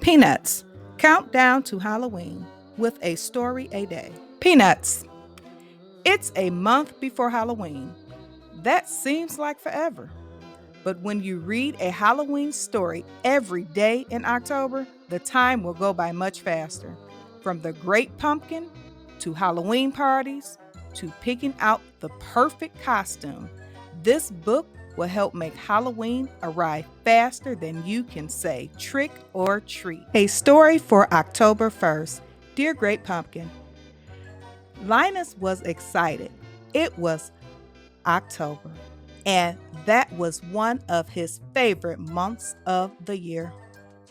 Peanuts. Countdown to Halloween with a story a day. Peanuts. It's a month before Halloween. That seems like forever. But when you read a Halloween story every day in October, the time will go by much faster. From the great pumpkin to Halloween parties to picking out the perfect costume, this book will help make Halloween arrive faster than you can say trick or treat. A story for October 1st. Dear Great Pumpkin, Linus was excited. It was October, and that was one of his favorite months of the year.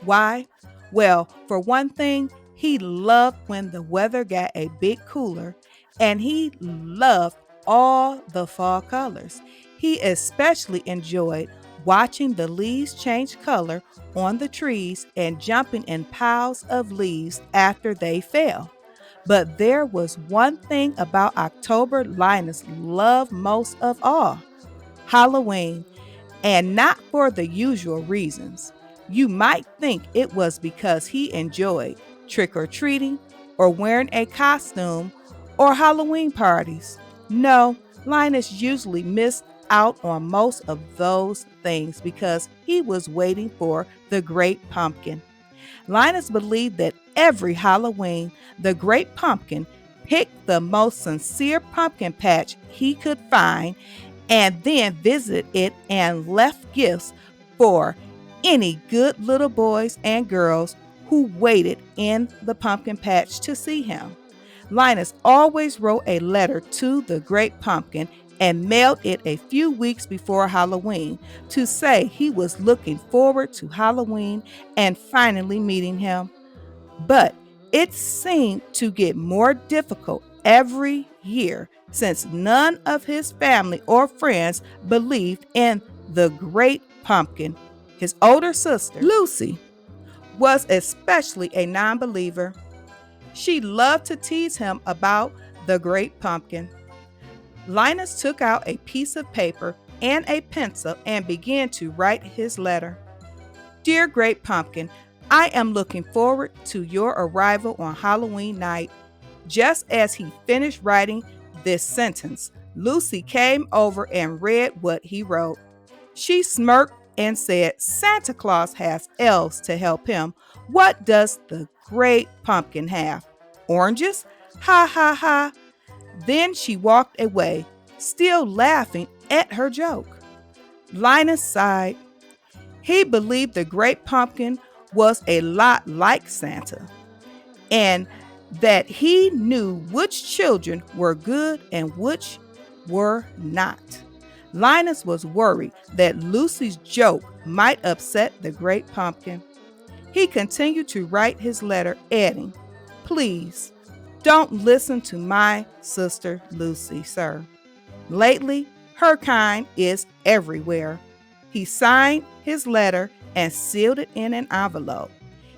Why? Well, for one thing, he loved when the weather got a bit cooler, and he loved all the fall colors. He especially enjoyed watching the leaves change color on the trees and jumping in piles of leaves after they fell. But there was one thing about October Linus loved most of all: Halloween, and not for the usual reasons. You might think it was because he enjoyed trick or treating or wearing a costume or Halloween parties. No, Linus usually missed out on most of those things because he was waiting for the great pumpkin. Linus believed that every Halloween, the great pumpkin picked the most sincere pumpkin patch he could find and then visited it and left gifts for any good little boys and girls who waited in the pumpkin patch to see him. Linus always wrote a letter to the great pumpkin and mailed it a few weeks before Halloween to say he was looking forward to Halloween and finally meeting him. But it seemed to get more difficult every year since none of his family or friends believed in the great pumpkin. His older sister, Lucy, was especially a non believer. She loved to tease him about the great pumpkin. Linus took out a piece of paper and a pencil and began to write his letter. Dear Great Pumpkin, I am looking forward to your arrival on Halloween night. Just as he finished writing this sentence, Lucy came over and read what he wrote. She smirked and said, Santa Claus has elves to help him. What does the great pumpkin have? Oranges? Ha ha ha. Then she walked away, still laughing at her joke. Linus sighed. He believed the great pumpkin was a lot like Santa, and that he knew which children were good and which were not. Linus was worried that Lucy's joke might upset the great pumpkin. He continued to write his letter, adding, Please, don't listen to my sister Lucy, sir. Lately, her kind is everywhere. He signed his letter and sealed it in an envelope.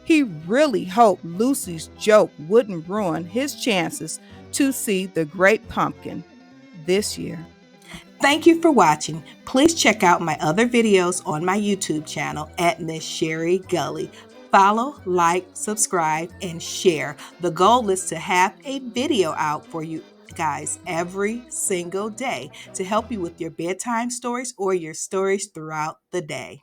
He really hoped Lucy's joke wouldn't ruin his chances to see the great pumpkin this year. Thank you for watching. Please check out my other videos on my YouTube channel at Miss Sherry Gully. Follow, like, subscribe, and share. The goal is to have a video out for you guys every single day to help you with your bedtime stories or your stories throughout the day.